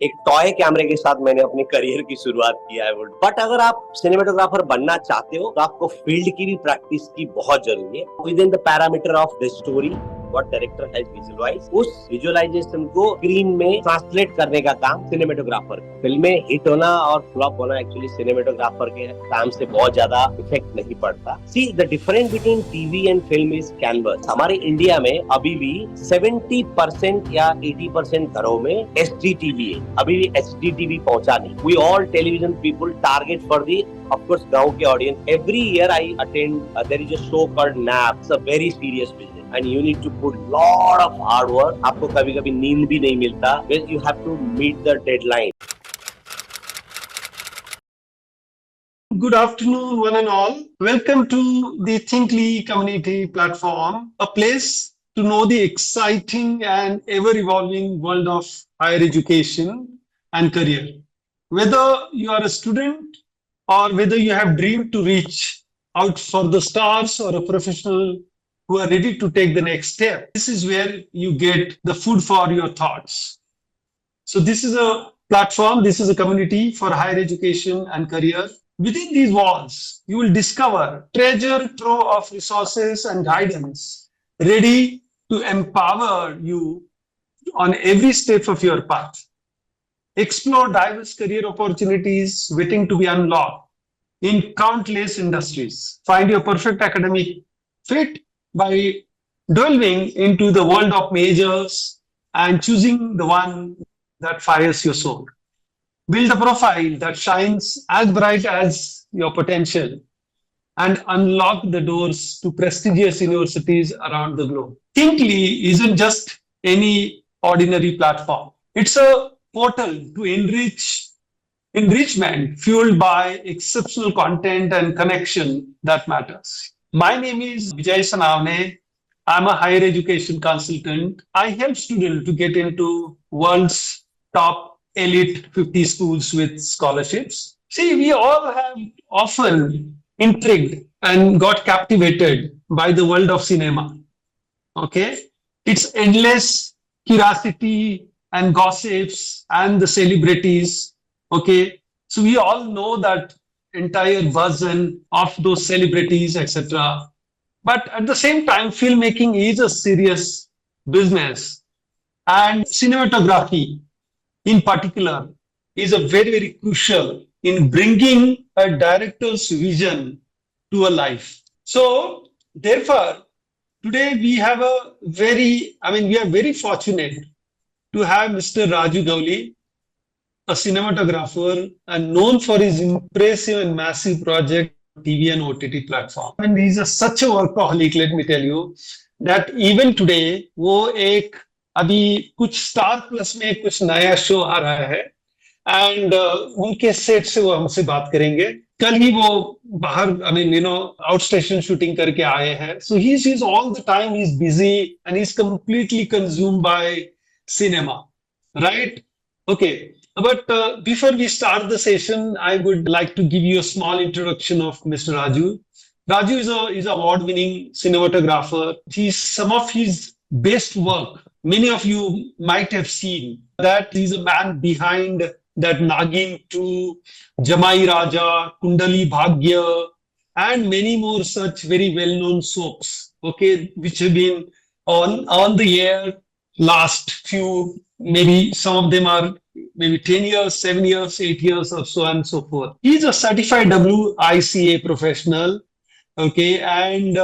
एक टॉय कैमरे के साथ मैंने अपने करियर की शुरुआत किया है। बट अगर आप सिनेमेटोग्राफर बनना चाहते हो तो आपको फील्ड की भी प्रैक्टिस की बहुत जरूरी है। Within the parameter of the story what director has visualise, उस विजुअलाइजेशन को स्क्रीन में ट्रांसलेट करने का काम सिनेमेटोग्राफर। फिल्में हिट होना और फ्लॉप होना एक्चुअली सिनेमेटोग्राफर के काम से बहुत ज्यादा इफेक्ट नहीं पड़ता। See the difference between TV and film is canvas. हमारे इंडिया में अभी भी 70% या 80% घरों में एचडी टीवी है, अभी भी एचडी टीवी पहुंचा नहीं। We all television people target for the of course गांव के audience. Every year I attend there is a show called NAB. It's a very serious business and you need to put lot of hard work. आपको कभी कभी नींद भी नहीं मिलता, you have to meet the deadline. Good afternoon, one and all. Welcome to the Thinkly community platform, a place to know the exciting and ever-evolving world of higher education and career. Whether you are a student or whether you have dreamed to reach out for the stars or a professional who are ready to take the next step, this is where you get the food for your thoughts. So this is a platform, this is a community for higher education and career. Within these walls, you will discover treasure trove of resources and guidance ready to empower you on every step of your path. Explore diverse career opportunities waiting to be unlocked in countless industries. Find your perfect academic fit by delving into the world of majors and choosing the one that fires your soul. Build a profile that shines as bright as your potential and unlock the doors to prestigious universities around the globe. Thinkly isn't just any ordinary platform. It's a portal to enrichment fueled by exceptional content and connection that matters. My name is Vijay Sanavne. I'm a higher education consultant. I help students to get into world's top elite 50 schools with scholarships. See, we all have often intrigued and got captivated by the world of cinema. Okay? Its endless curiosity and gossips and the celebrities. Okay? So we all know that entire version of those celebrities, etc. But at the same time, filmmaking is a serious business, and cinematography in particular is a very crucial in bringing a director's vision to a life. So therefore, today we are very fortunate to have Mr. Raju Gauli, a cinematographer and known for his impressive and massive project TV and OTT platform. And he's such a workaholic, let me tell you, that even today, वो एक अभी कुछ star plus में कुछ नया show आ रहा है and उनके सेट से वो हमसे बात करेंगे। कल ही वो बाहर आउट स्टेशन शूटिंग करके आए हैं। So he is all the time he is busy and he is completely consumed by cinema, right? Okay, but before we start the session, I would like to give you a small introduction of Mr. Raju. Raju is an award-winning cinematographer. Some of his best work, many of you might have seen that he's a man behind that Nagin 2, Jamai Raja, Kundali Bhagya, and many more such very well-known soaps, okay, which have been on the air last few, maybe some of them are maybe 10 years, 7 years, 8 years, or so on and so forth. He's a certified WICA professional, okay, and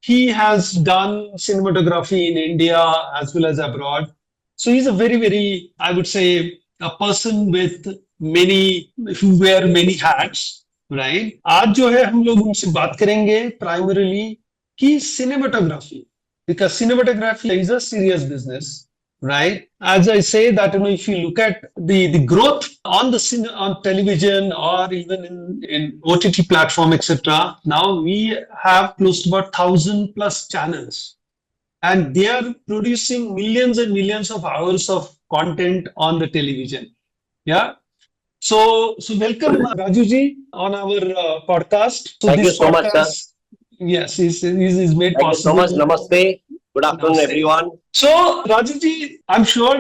he has done cinematography in India as well as abroad. So he's a very, I would say, a person with who wear many hats, right? आज जो है हम लोग उनसे बात करेंगे primarily कि cinematography, because cinematography is a serious business. Right, as I say that if you look at the growth on on television or even in OTT platform, etc. Now we have close to about 1,000+ channels, and they are producing millions and millions of hours of content on the television. Yeah. So welcome Rajuji on our podcast. So Thank you so much, sir. Yes, is made possible. Thank you so much. Namaste. Good afternoon, everyone. So, Rajuji, I'm sure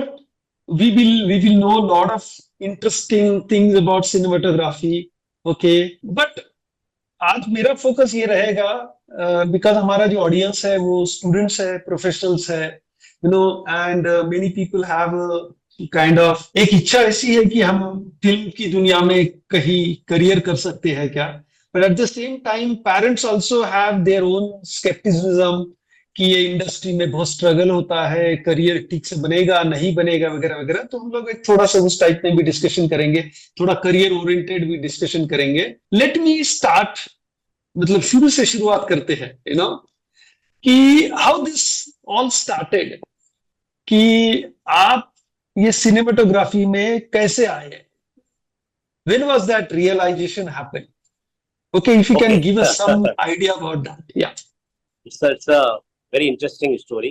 we will know a lot of interesting things about cinematography. Okay, but आज मेरा focus ये रहेगा because हमारा जो audience है वो students है, professionals है, you know, and many people have kind of एक इच्छा ऐसी है कि हम फिल्म की दुनिया में कहीं करियर कर सकते हैं क्या, but at the same time parents also have their own scepticism कि ये इंडस्ट्री में बहुत स्ट्रगल होता है, करियर ठीक से बनेगा नहीं बनेगा वगैरह वगैरह। तो हम लोग एक थोड़ा सा उस टाइप में भी डिस्कशन करेंगे, थोड़ा करियर ओरिएंटेड भी डिस्कशन करेंगे। लेट मी स्टार्ट, मतलब शुरू से शुरुआत करते हैं, यू नो, कि हाउ दिस ऑल स्टार्टेड, कि आप ये सिनेमेटोग्राफी में कैसे आए, when was that realisation happen? Okay, if you can Okay. Give us some idea about that. या It's a very interesting story.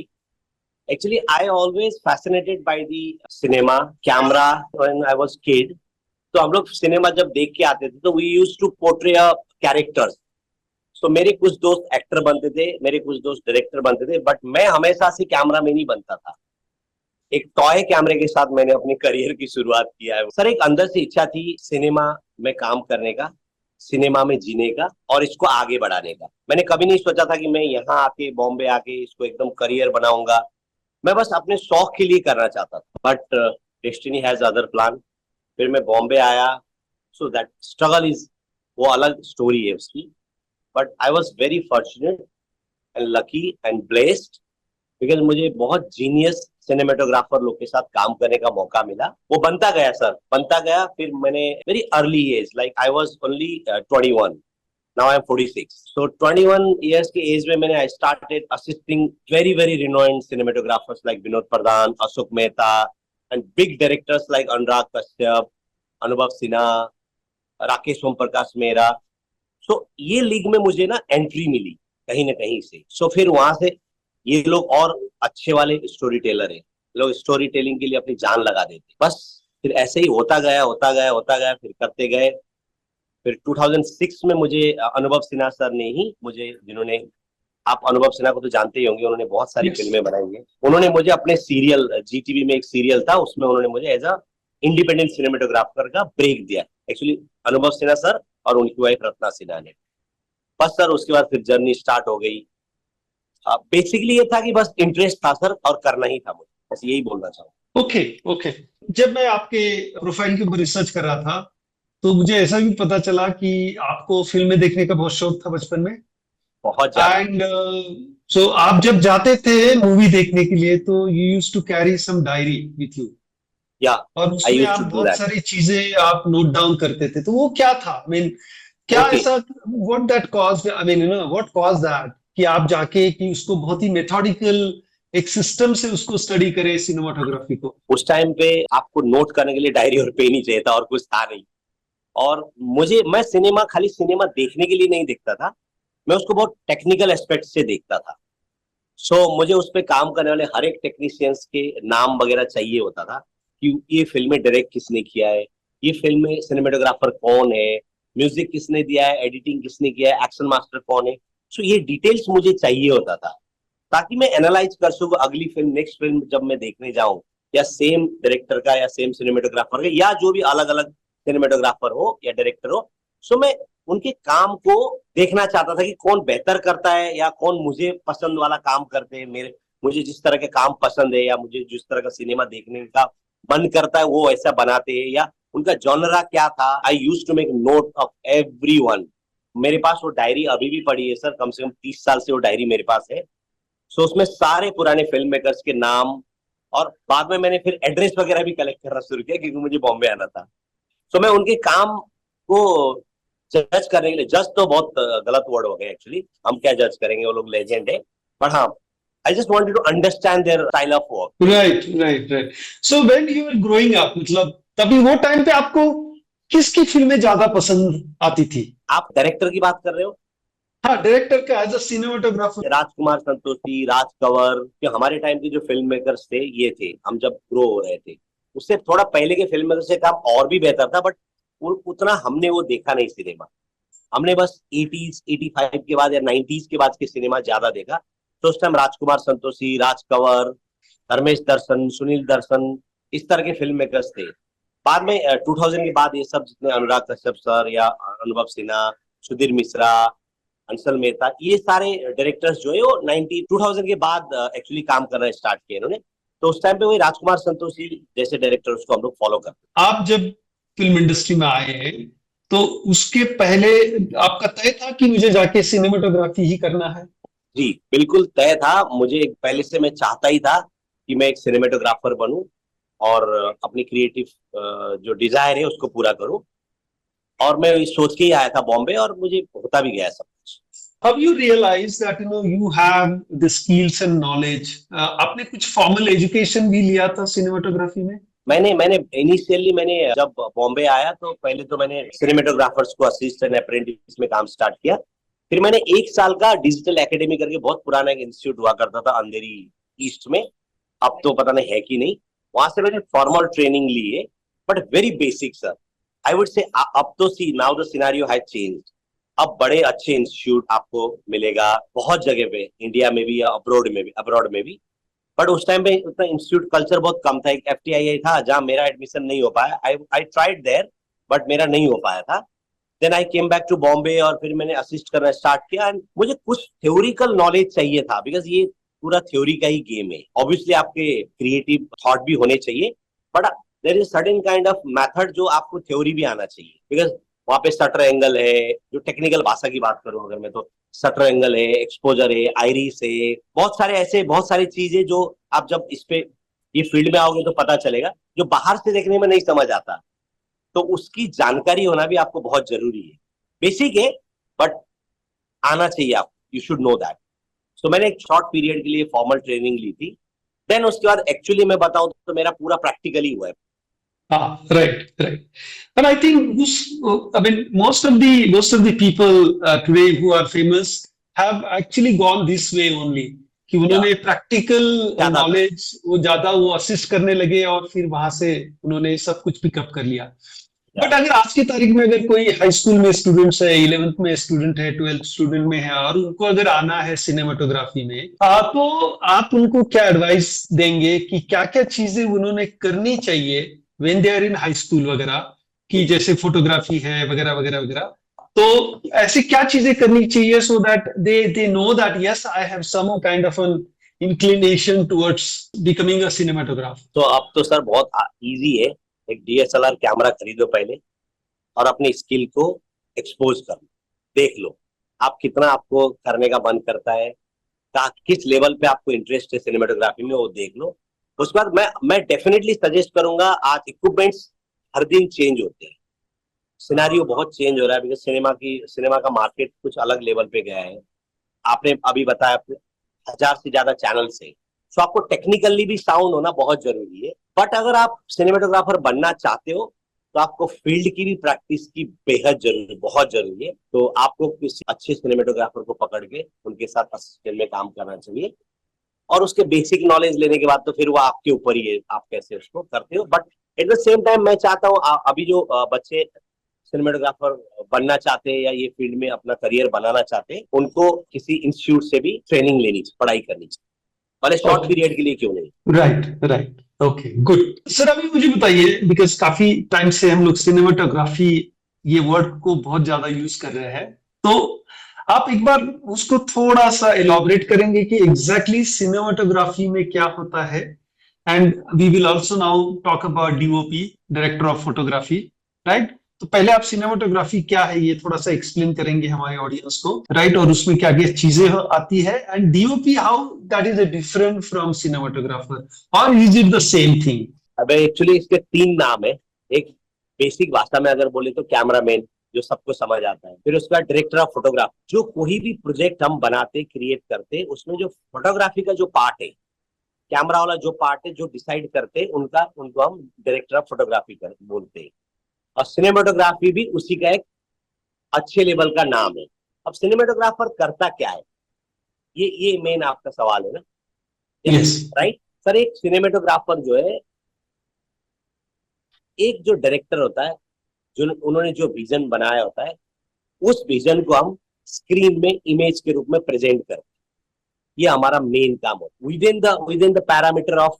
Actually, I always fascinated by the cinema, camera when I was kid. तो हम लोग cinema जब देख के आते थे तो we used to portray a characters. So मेरे कुछ दोस्त एक्टर बनते थे, मेरे कुछ दोस्त डायरेक्टर बनते थे, बट मैं हमेशा से कैमरा में नहीं बनता था। एक टॉय कैमरे के साथ मैंने अपने करियर की शुरुआत किया है सर। एक अंदर से इच्छा थी सिनेमा में काम करने का, सिनेमा में जीने का और इसको आगे बढ़ाने का। मैंने कभी नहीं सोचा था कि मैं यहाँ आके बॉम्बे आके इसको एकदम करियर बनाऊंगा। मैं बस अपने शौक के लिए करना चाहता था, but destiny has other plan. फिर मैं बॉम्बे आया, सो दैट स्ट्रगल इज, वो अलग स्टोरी है उसकी। But I was very fortunate and lucky and blessed because मुझे बहुत जीनियस सिनेमेटोग्राफर लोग के साथ काम करने का मौका मिला। वो बनता गया सर, बनता गया। फिर मैंने very early age, like I was only 21, now I am 46। So 21 years के एज में मैंने I started assisting very very renowned cinematographers like Vinod Pradhan, Ashok Mehta and big directors like Anurag Kashyap, Anubhav Sinha, Rakesh Om Prakash Mehra. सो ये लीग में मुझे ना एंट्री मिली कहीं ना कहीं से। सो फिर वहां से ये लोग और अच्छे वाले स्टोरी टेलर है, लोग स्टोरी टेलिंग के लिए अपनी जान लगा देते। बस फिर ऐसे ही होता गया होता गया होता गया, फिर करते गए। फिर 2006 में मुझे अनुभव सिन्हा सर ने ही मुझे, जिन्होंने, आप अनुभव सिन्हा को तो जानते ही होंगे, उन्होंने बहुत सारी Yes. फिल्में बनाई हैं। उन्होंने मुझे अपने सीरियल, जीटीवी में एक सीरियल था, उसमें उन्होंने मुझे एज अ इंडिपेंडेंट सिनेमेटोग्राफर का ब्रेक दिया। एक्चुअली अनुभव सिन्हा सर और उनकी वाइफ रत्ना सिन्हा ने। बस सर उसके बाद फिर जर्नी स्टार्ट हो गई। बेसिकली ये था कि बस इंटरेस्ट था सर और करना ही था मुझे, बस यही बोलना चाहूँ। ओके ओके, जब मैं आपके प्रोफाइल के ऊपर रिसर्च कर रहा था तो मुझे ऐसा भी पता चला कि आपको फिल्में देखने का बहुत शौक था बचपन में। बहुत ज्यादा। एंड सो आप जब जाते थे मूवी देखने के लिए तो you used to carry some diary with you, या और आई उसमें यूज्ड आप टू डू बहुत दैट। सारी चीजें आप नोट डाउन करते थे। तो वो क्या था, आई मीन क्या ओके, ऐसा, what that caused, I mean you know what caused that कि आप जाके कि उसको बहुत ही मेथोडिकल एक सिस्टम से उसको स्टडी करे सिनेमाटोग्राफी को? उस टाइम पे आपको नोट करने के लिए डायरी और पेन ही चाहिए था और कुछ था नहीं। और मैं सिनेमा खाली सिनेमा देखने के लिए नहीं देखता था, मैं उसको बहुत टेक्निकल एस्पेक्ट से देखता था। मुझे उस पर काम करने वाले हर एक टेक्नीशियंस के नाम वगैरह चाहिए होता था कि ये फिल्में डायरेक्ट किसने किया है, ये फिल्म में सिनेमेटोग्राफर कौन है, म्यूजिक किसने दिया है, एडिटिंग किसने किया है, एक्शन मास्टर कौन है। ये डिटेल्स मुझे चाहिए होता था ताकि मैं एनालाइज कर सकूं अगली फिल्म, नेक्स्ट फिल्म जब मैं देखने जाऊं, या सेम डायरेक्टर का या सेम सिनेमेटोग्राफर का या जो भी अलग अलग सिनेमेटोग्राफर हो या डायरेक्टर हो। मैं उनके काम को देखना चाहता था कि कौन बेहतर करता है या कौन मुझे पसंद वाला काम करते हैं। मुझे जिस तरह के काम पसंद है या मुझे जिस तरह का सिनेमा देखने का मन करता है वो ऐसा बनाते हैं, या उनका जॉनरा क्या था। I used to make note of everyone. मेरे पास वो डायरी अभी भी पड़ी है सर, कम से कम 30 साल से वो डायरी मेरे पास है। उसमें सारे पुराने फिल्म मेकर्स के नाम, और बाद में मैंने फिर एड्रेस वगैरह भी कलेक्ट करना शुरू किया क्योंकि मुझे बॉम्बे आना था। मैं उनके काम को जज करने के लिए, जज तो बहुत गलत वर्ड हो गया एक्चुअली, हम क्या जज करेंगे, वो लोग लेजेंड है, पर हाँ, I just wanted to understand their style of work. Right right right. So when you were growing up, मतलब तभी वो टाइम पे आपको किसकी फिल्में ज्यादा पसंद आती थी? आप डायरेक्टर की बात कर रहे हो? हाँ, डायरेक्टर का as a cinematographer. Rajkumar Santoshi, राज कंवर, जो हमारे टाइम के जो फिल्म मेकर्स थे ये थे, हम जब ग्रो हो रहे थे। उससे थोड़ा पहले के फिल्म मेकर से काम और भी बेहतर था, बट उतना हमने वो देखा नहीं सिनेमा। हमने बस 80s 85 के बाद या 90s के बाद के सिनेमा ज्यादा देखा। उस टाइम राजकुमार संतोषी, राज कंवर, धर्मेश दर्शन, सुनील दर्शन, इस तरह के फिल्म मेकर्स थे। बाद में 2000 के बाद ये सब जितने अनुराग कश्यप सर या अनुभव सिन्हा, सुधीर मिश्रा, अंसल मेहता, ये सारे डायरेक्टर्स जो है वो 2000 के बाद एक्चुअली काम करना स्टार्ट किए इन्होंने। तो उस टाइम पे वही राजकुमार संतोषी जैसे डायरेक्टर्स को हम लोग फॉलो करते। आप जब फिल्म इंडस्ट्री में आए हैं तो उसके पहले आपका तय था कि मुझे जाके सिनेमेटोग्राफी ही करना है? जी बिल्कुल तय था, मुझे पहले से मैं चाहता ही था कि मैं एक सिनेमेटोग्राफर बनूं और अपनी क्रिएटिव जो डिजायर है उसको पूरा करूं। और मैं सोच के ही आया था बॉम्बे और मुझे होता भी गया सब कुछ। How you realize that you have the skills and knowledge? आपने कुछ फॉर्मल एजुकेशन भी लिया था सिनेमेटोग्राफी में? मैंने इनिशियली मैंने जब बॉम्बे आया तो पहले तो मैंने सिनेमेटोग्राफर्स को असिस्टेंट अप्रेंटिस में काम स्टार्ट किया। फिर मैंने 1 साल का डिजिटल एकेडमी करके बहुत पुराना एक इंस्टीट्यूट हुआ करता था अंधेरी ईस्ट में, अब तो पता नहीं है कि नहीं। वहां से मैंने फॉर्मल ट्रेनिंग ली है, but very basic sir. I would say अब तो see now the scenario has changed. अब बड़े अच्छे इंस्टीट्यूट आपको मिलेगा बहुत जगह पे, इंडिया में भी या अब्रॉड में भी। बट उस टाइम पे उतना इंस्टीट्यूट कल्चर बहुत कम था। एक FTII था जहां मेरा एडमिशन नहीं हो पाया। आई ट्राइड देयर बट मेरा नहीं हो पाया था। Then I came back to Bombay और फिर मैंने असिस्ट करना स्टार्ट किया। एंड मुझे कुछ थ्योरिकल नॉलेज चाहिए था, बिकॉज ये पूरा थ्योरी का ही गेम है। ऑब्वियसली आपके क्रिएटिव थॉट भी होने चाहिए, but there is certain kind of method जो आपको थ्योरी भी आना चाहिए। बिकॉज वहां पे शटर एंगल है, जो टेक्निकल भाषा की बात करूं अगर मैं, तो शटर एंगल है, एक्सपोजर है, आइरिस है, बहुत सारी चीजें जो आप जब इस पे ये फील्ड में आओगे तो पता चलेगा, जो बाहर से देखने में नहीं समझ आता। तो उसकी जानकारी होना भी आपको बहुत जरूरी है। बेसिक है बट आना चाहिए आपको, यू शुड नो दैट। सो मैंने एक शॉर्ट पीरियड के लिए फॉर्मल ट्रेनिंग ली थी। देन उसके बाद एक्चुअली मैं बताऊं तो मेरा पूरा प्रैक्टिकली हुआ है। Ah, right. But I think I mean, most of the people today who are famous have actually gone this way only. कि उन्होंने प्रैक्टिकल ज्यादातर नॉलेज वो ज्यादा वो असिस्ट करने लगे और फिर वहां से उन्होंने सब कुछ पिकअप कर लिया। बट अगर आज की तारीख में अगर कोई हाई स्कूल में स्टूडेंट्स है, 11th में स्टूडेंट है, 12th स्टूडेंट में है और उनको अगर आना है सिनेमाटोग्राफी में, तो आप उनको क्या एडवाइस देंगे कि क्या क्या चीजें उन्होंने करनी चाहिए when they are in high school वगैरह, कि जैसे फोटोग्राफी है वगैरह वगैरह वगैरह। तो ऐसी क्या चीजें करनी चाहिए so that they know that yes I have some kind of an inclination towards becoming a cinematographer? तो अब तो सर बहुत इजी है। एक DSLR कैमरा खरीदो पहले और अपनी स्किल को एक्सपोज कर लो, देख लो आप कितना आपको करने का मन करता है, किस लेवल पे आपको इंटरेस्ट है सिनेमेटोग्राफी में, वो देख लो। उसके बाद मैं डेफिनेटली सजेस्ट करूंगा, आज इक्विपमेंट्स हर दिन चेंज होते हैं, सिनेरियो बहुत चेंज हो रहा है, बिकॉज सिनेमा का मार्केट कुछ अलग लेवल पे गया है। आपने अभी बताया 1000 से ज्यादा चैनल्स है, तो आपको टेक्निकली भी साउंड होना बहुत जरूरी है। बट अगर आप सिनेमेटोग्राफर बनना चाहते हो तो आपको फील्ड की भी प्रैक्टिस की बेहद जरूरी, बहुत जरूरी है। तो आपको किसी अच्छे सिनेमेटोग्राफर को पकड़ के उनके साथ असिस्टेंट में काम करना चाहिए, और उसके बेसिक नॉलेज लेने के बाद तो फिर वो आपके ऊपर ही है, आप कैसे उसको करते हो। But at the same time मैं चाहता हूँ अभी जो बच्चे सिनेमेटोग्राफर बनना चाहते हैं या ये फील्ड में अपना करियर बनाना चाहते हैं, उनको किसी इंस्टीट्यूट से भी ट्रेनिंग लेनी चाहिए, पढ़ाई करनी चाहिए, भले शॉर्ट पीरियड के लिए क्यों नहीं। Right okay good sir. अभी मुझे बताइए, बिकॉज काफी टाइम से हम लोग सिनेमाटोग्राफी ये वर्ड को बहुत ज्यादा यूज कर रहे हैं, तो आप एक बार उसको थोड़ा सा एलॉबरेट करेंगे कि एग्जैक्टली सिनेमाटोग्राफी में क्या होता है? And we will also now talk about DOP, director of photography, right? तो पहले आप सिनेमाटोग्राफी क्या है ये थोड़ा सा एक्सप्लेन करेंगे हमारे ऑडियंस को, राइट? और उसमें क्या क्या चीजें आती है, and DOP how that is different from cinematographer, और is it the same thing? अब एक्चुअली इसके 3 नाम है। एक बेसिक भाषा में अगर बोले तो कैमरामैन, जो सबको समझ आता है। फिर उसके बाद डायरेक्टर ऑफ फोटोग्राफी, जो कोई भी प्रोजेक्ट हम बनाते क्रिएट करते उसमें जो फोटोग्राफी का जो पार्ट है, कैमरा वाला जो पार्ट है, जो डिसाइड करते उनको हम डायरेक्टर ऑफ फोटोग्राफी बोलते हैं। और सिनेमाटोग्राफी भी उसी का एक अच्छे लेवल का नाम है। अब सिनेमाटोग्राफर करता क्या है, ये मेन आपका सवाल है ना? Yes right sir. एक सिनेमाटोग्राफर जो है, एक जो डायरेक्टर होता है, जो उन्होंने जो विजन बनाया होता है, उस विजन को हम स्क्रीन में इमेज के रूप में प्रेजेंट करते हैं। ये हमारा मेन काम होता है within the parameter of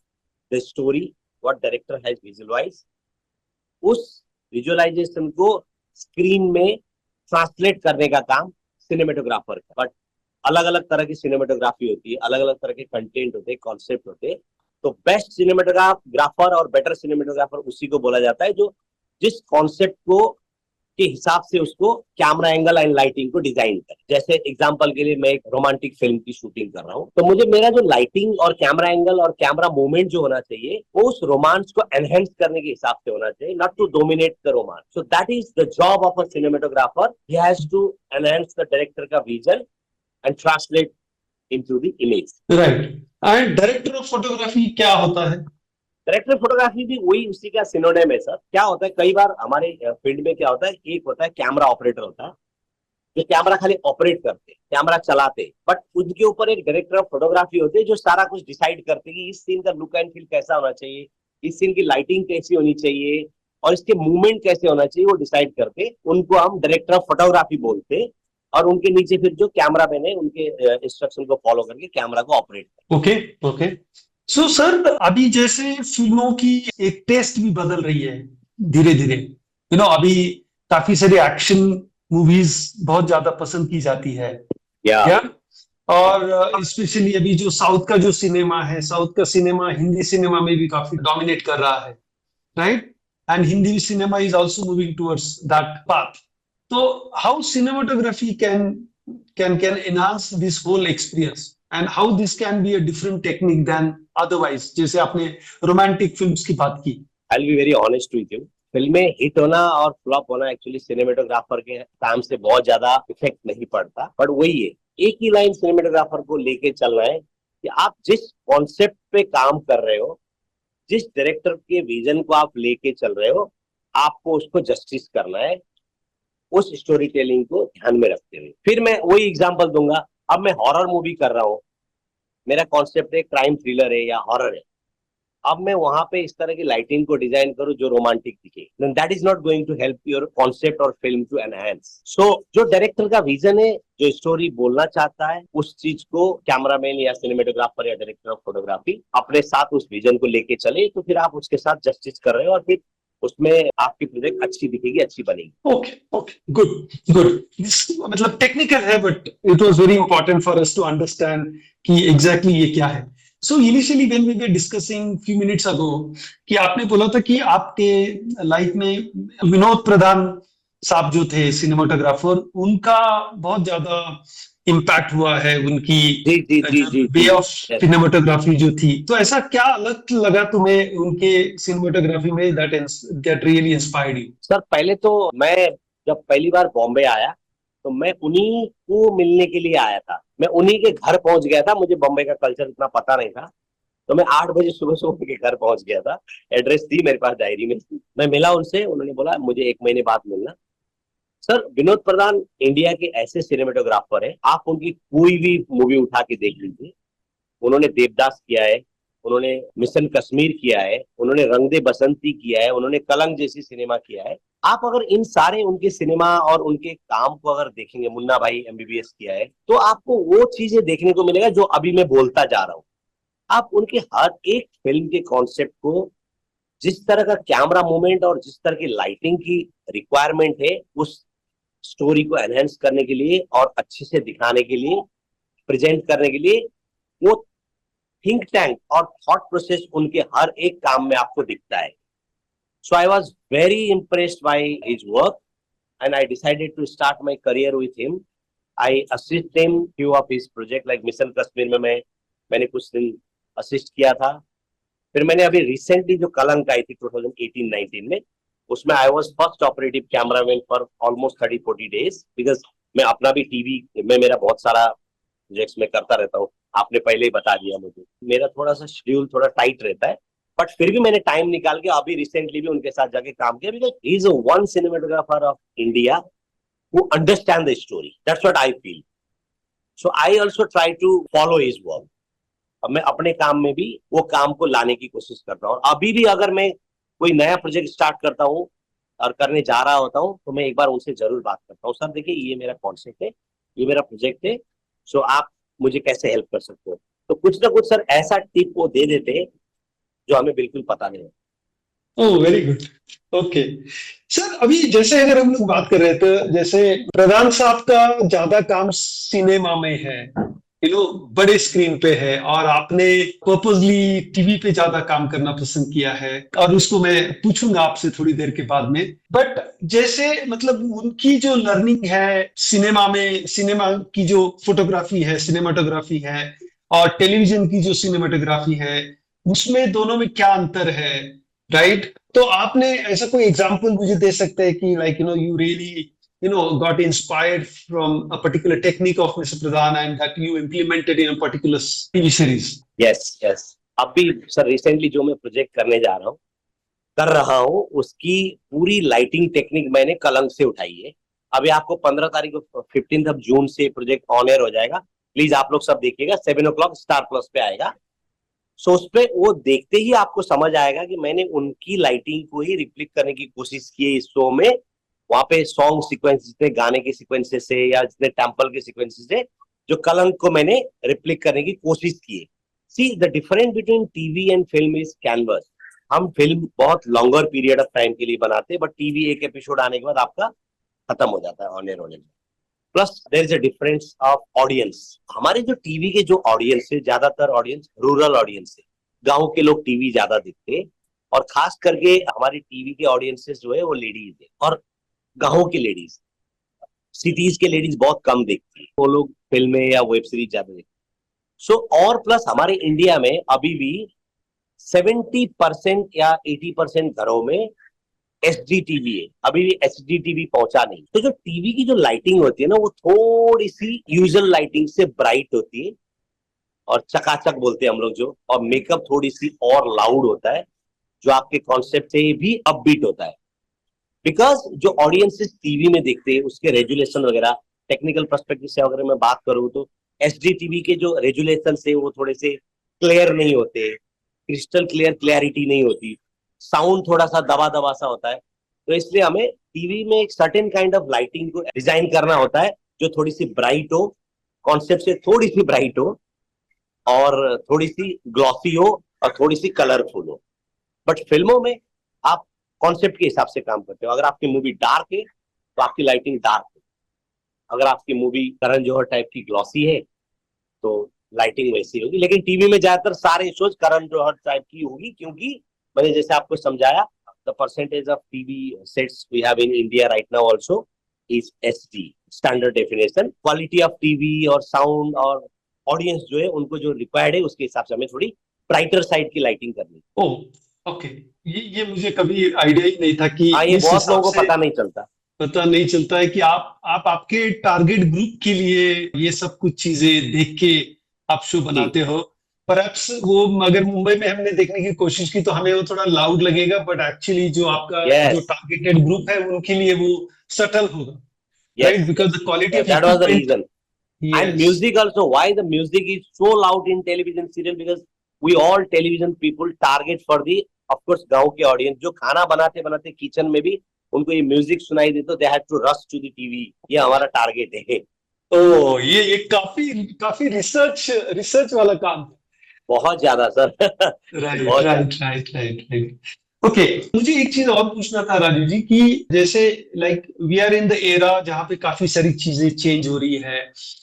the story what director has visualise, उस विजुअलाइजेशन को स्क्रीन में ट्रांसलेट करने का काम सिनेमेटोग्राफर का। बट अलग अलग तरह की सिनेमेटोग्राफी होती है, अलग अलग तरह के कंटेंट होते हैं, कॉन्सेप्ट होते हैं। तो बेस्ट सिनेमेटोग्राफर और बेटर सिनेमेटोग्राफर उसी को बोला जाता है जो जिस कॉन्सेप्ट को के हिसाब से उसको कैमरा एंगल एंड लाइटिंग को डिजाइन करे। जैसे एग्जांपल के लिए मैं एक रोमांटिक फिल्म की शूटिंग कर रहा हूँ, तो मुझे मेरा जो लाइटिंग और कैमरा एंगल और कैमरा मूवमेंट जो होना चाहिए वो उस रोमांस को एनहेंस करने के हिसाब से होना चाहिए, not to dominate the romance. So that is the job of a cinematographer. He has to enhance the director का vision and translate into the image. Right. And director of photography क्या होता है? डायरेक्टर फोटोग्राफी भी वही उसी का synonym है sir. क्या होता है, कई बार हमारे फील्ड में क्या होता है, एक होता है कैमरा ऑपरेटर होता है जो कैमरा खाली ऑपरेट करते, कैमरा चलाते, बट उनके ऊपर एक डायरेक्टर ऑफ फोटोग्राफी होते हैं जो सारा कुछ डिसाइड करते कि इस सीन का लुक एंड फील कैसा होना चाहिए, इस सीन की लाइटिंग कैसी होनी चाहिए और इसके मूवमेंट कैसे होना चाहिए, वो डिसाइड करते। उनको हम डायरेक्टर ऑफ फोटोग्राफी बोलते और उनके नीचे फिर जो कैमरा मैन है उनके इंस्ट्रक्शन को फॉलो करके कैमरा को ऑपरेट करते। Okay okay. सो सर, अभी जैसे फिल्मों की एक टेस्ट भी बदल रही है धीरे धीरे, अभी काफी सारी एक्शन मूवीज बहुत ज्यादा पसंद की जाती है क्या? और स्पेशली अभी जो साउथ का जो सिनेमा है, साउथ का सिनेमा हिंदी सिनेमा में भी काफी डोमिनेट कर रहा है, right? And Hindi cinema is also moving towards that path. तो how cinematography can enhance this whole experience and how this can be a different technique than otherwise, जैसे आपने रोमांटिक फिल्म्स की बात की। I will be very honest with you, फिल्में hit होना और flop होना एक्चुअली सिनेमेटोग्राफर के काम से बहुत ज्यादा इफेक्ट नहीं पड़ता। बट वही है, एक ही लाइन सिनेमेटोग्राफर को लेके चलना है कि आप जिस कॉन्सेप्ट पे काम कर रहे हो, जिस डायरेक्टर के विजन को आप लेके चल रहे हो, आपको उसको जस्टिस करना है उस स्टोरी टेलिंग को ध्यान में रखते हुए। फिर मैं वही एग्जांपल दूंगा, अब मैं हॉरर मूवी कर रहा हूँ, मेरा कॉन्सेप्ट है क्राइम थ्रिलर है या हॉरर है, अब मैं वहां पे इस तरह की लाइटिंग को डिजाइन करूं जो रोमांटिक दिखे, then that is not going to help your concept और फिल्म टू एनहांस। सो जो डायरेक्टर का विजन है, जो स्टोरी बोलना चाहता है, उस चीज को कैमरामैन या सिनेमेटोग्राफर या डायरेक्टर ऑफ फोटोग्राफी अपने साथ उस विजन को लेके चले, तो फिर आप उसके साथ जस्टिस कर रहे हो और फिर उसमें आपकी प्रोजेक्ट अच्छी दिखेगी, अच्छी बनेगी। Okay okay, good good. मतलब टेक्निकल है but it was very important for us to understand कि एग्जैक्टली ये क्या है। So initially when we were discussing few minutes ago कि आपने बोला था कि आपके लाइफ में विनोद प्रधान साहब जो थे सिनेमाटोग्राफर, उनका बहुत ज्यादा इम्पैक्ट हुआ है, उनकी जी जी जी जी वे ऑफ Yes. सिनेमाटोग्राफी जो थी। तो ऐसा क्या अलग लगा तुम्हें उनके सिनेमाटोग्राफी में that really inspired you? Sir पहले तो मैं जब पहली बार बॉम्बे आया तो मैं उन्हीं को मिलने के लिए आया था, मैं उन्हीं के घर पहुंच गया था। मुझे बॉम्बे का कल्चर इतना पता नहीं था, तो मैं 8 बजे सुबह सुबह उनके घर पहुंच गया था। एड्रेस थी मेरे पास डायरी में, मैं मिला उनसे, उन्होंने बोला मुझे 1 महीने बाद मिलना। सर विनोद प्रधान इंडिया के ऐसे सिनेमेटोग्राफर है, आप उनकी कोई भी मूवी उठा के देख लीजिए, उन्होंने देवदास किया है, उन्होंने मिशन कश्मीर किया है, उन्होंने रंग दे बसंती किया है, उन्होंने कलंक जैसी सिनेमा किया है। आप अगर इन सारे उनके सिनेमा और उनके काम को अगर देखेंगे, मुन्ना भाई एमबीबीएस किया है, तो आपको वो चीजें देखने को मिलेगा जो अभी मैं बोलता जा रहा हूँ। आप उनके हर एक फिल्म के कॉन्सेप्ट को, जिस तरह का कैमरा मूवमेंट और जिस तरह की लाइटिंग की रिक्वायरमेंट है, उस स्टोरी को एनहेंस करने के लिए और अच्छे से दिखाने के लिए, प्रेजेंट करने के लिए, वो थिंक टैंक और थॉट प्रोसेस उनके हर एक काम में आपको दिखता है। So I was very impressed by his work and I decided to start my career with him. I assist him few of his project like Mission Kashmir में मैंने कुछ दिन असिस्ट किया था। फिर मैंने अभी रिसेंटली जो कलंक आई थी 2018-19 में, उसमें I was first operative cameraman for almost 30-40 days, because मैं अपना भी टीवी में मेरा बहुत सारा प्रोजेक्ट्स में करता रहता हूँ। आपने पहले ही बता दिया मुझे, मेरा थोड़ा सा शेड्यूल थोड़ा टाइट रहता है, बट फिर भी मैंने टाइम निकाल के अभी रिसेंटली भी उनके साथ जाके काम किया, because he is one cinematographer of India who understand the story. That's what I feel. So I also try to follow his work. अब मैं अपने काम में भी वो काम को लाने की कोशिश कर रहा हूँ। अभी भी अगर मैं कोई नया प्रोजेक्ट स्टार्ट करता हूँ और करने जा रहा होता हूँ, तो मैं एक बार उनसे जरूर बात करता हूँ, सर देखिए ये मेरा कॉन्सेप्ट है, ये मेरा प्रोजेक्ट है, सो आप मुझे कैसे हेल्प कर सकते हो। तो कुछ ना कुछ सर ऐसा टिप वो दे देते जो हमें बिल्कुल पता नहीं है। Oh very good. Okay sir, अभी जैसे अगर हम लोग बात कर रहे थे, जैसे प्रधान साहब का ज्यादा काम सिनेमा में है, बड़े स्क्रीन पे है, और आपने पर्पसली टीवी पे ज्यादा काम करना पसंद किया है, और उसको मैं पूछूंगा आपसे थोड़ी देर के बाद में। बट जैसे मतलब उनकी जो लर्निंग है सिनेमा में, सिनेमा की जो फोटोग्राफी है, सिनेमाटोग्राफी है, और टेलीविजन की जो सिनेमाटोग्राफी है, उसमें दोनों में क्या अंतर है, राइट? तो आपने ऐसा कोई एग्जांपल मुझे दे सकते हैं कि like you really got inspired from a particular technique of Mr. Pradhan and that you implemented in a particular TV series? Yes yes, अभी सर रिसेंटली जो मैं प्रोजेक्ट कर रहा हूँ उसकी पूरी लाइटिंग टेक्निक मैंने कलंक से उठाई है। अभी आपको 15 तारीख को 15 जून से प्रोजेक्ट ऑन एयर हो जाएगा। प्लीज आप लोग सब देखिएगा, 7 o'clock स्टार प्लस पे आएगा। सो उस पे वो देखते ही आपको समझ आएगा कि मैंने उनकी लाइटिंग को ही रिप्लिक करने की कोशिश की है इस शो में। वहां पे सॉन्ग सीक्वेंस, जितने गाने के सीक्वेंसेस है या जितने टेम्पल के सीक्वेंसेस है, जो कलंक को मैंने रिप्लिक करने की कोशिश की है। See the difference between TV and film is canvas. हम फिल्म बहुत लॉन्गर पीरियड ऑफ टाइम के लिए बनाते हैं, बट टीवी एक एपिसोड आने के बाद आपका खत्म हो जाता है ऑन एयर होने में। Plus there is a difference of audience. हमारे जो टीवी के जो ऑडियंस है, ज्यादातर ऑडियंस रूरल ऑडियंस है, गांव के लोग टीवी ज्यादा देखते हैं, और खास करके हमारी टीवी के ऑडियंसेस जो है वो लेडीज है, और गांव की लेडीज। सिटीज के लेडीज बहुत कम देखती है, वो लोग फिल्में या वेब सीरीज ज्यादा देखते हैं। सो और प्लस हमारे इंडिया में अभी भी 70% या 80% घरों में एचडी टीवी है, अभी भी एचडी टीवी पहुंचा नहीं। तो जो टीवी की जो लाइटिंग होती है ना, वो थोड़ी सी यूजुअल लाइटिंग से ब्राइट होती है, और चकाचक बोलते हैं हम लोग जो, और मेकअप थोड़ी सी और लाउड होता है, जो आपके कॉन्सेप्ट से भी अपबीट होता है। बिकॉज जो ऑडियंसेस टीवी में देखते हैं उसके रेजुलेशन वगैरह, टेक्निकल पर्सपेक्टिव से अगर मैं बात करूं तो एचडी टीवी के जो रेजुलेशन है वो थोड़े से क्लियर नहीं होते, क्रिस्टल क्लियरिटी नहीं होती, साउंड थोड़ा सा दबा दबा सा होता है। तो इसलिए हमें टीवी में एक सर्टेन काइंड ऑफ लाइटिंग को डिजाइन करना होता है, जो थोड़ी सी ब्राइट हो, कॉन्सेप्ट से थोड़ी सी ब्राइट हो, और थोड़ी सी ग्लॉसी हो, और थोड़ी सी कलरफुल हो। बट फिल्मों में आप कॉन्सेप्ट के हिसाब से काम करते हो। अगर आपकी मूवी डार्क है तो आपकी लाइटिंग डार्क है, अगर आपकी मूवी करण जौहर टाइप की ग्लॉसी है तो लाइटिंग वैसी होगी। लेकिन टीवी में ज्यादातर सारे शोज करण जौहर टाइप की होगी, क्योंकि मैंने जैसे आपको समझाया, the percentage of TV sets we have in India right now also is HD, standard definition. Quality of TV और साउंड और ऑडियंस जो है उनको जो रिक्वायर्ड है उसके हिसाब से हमें थोड़ी ब्राइटर साइड की लाइटिंग करनी। ओह ओके, ये मुझे कभी आइडिया ही नहीं था कि हाँ, ये इस बहुत हिसाब लोगों को से पता नहीं चलता। पता नहीं चलता है कि आप आपके टारगेट ग्रुप के लिए ये सब कुछ चीजें देख के आप शो बनाते हो। परहैप्स वो अगर मुंबई में हमने देखने की कोशिश की तो हमें वो थोड़ा लाउड लगेगा, बट एक्चुअली जो आपका जो यस टारगेटेड ग्रुप है उनके लिए वो सटल होगा, yes, right? Because the quality of that was the equipment. reason. And yes music also, why the music is so loud in television serial, because we all television people target for the, of course, गांव के audience जो खाना बनाते बनाते kitchen में भी उनको ये म्यूजिक सुनाई दे तो they have to rush to the TV. ये हमारा टारगेट है। तो ये काफी काफी रिसर्च वाला काम है। बहुत ज्यादा सर। राइट बहुत राइट ज्यादा। Right right right. ओके, मुझे एक चीज और पूछना था राजू जी कि जैसे like we are in the era जहाँ पे काफी सारी चीजें चेंज हो रही है।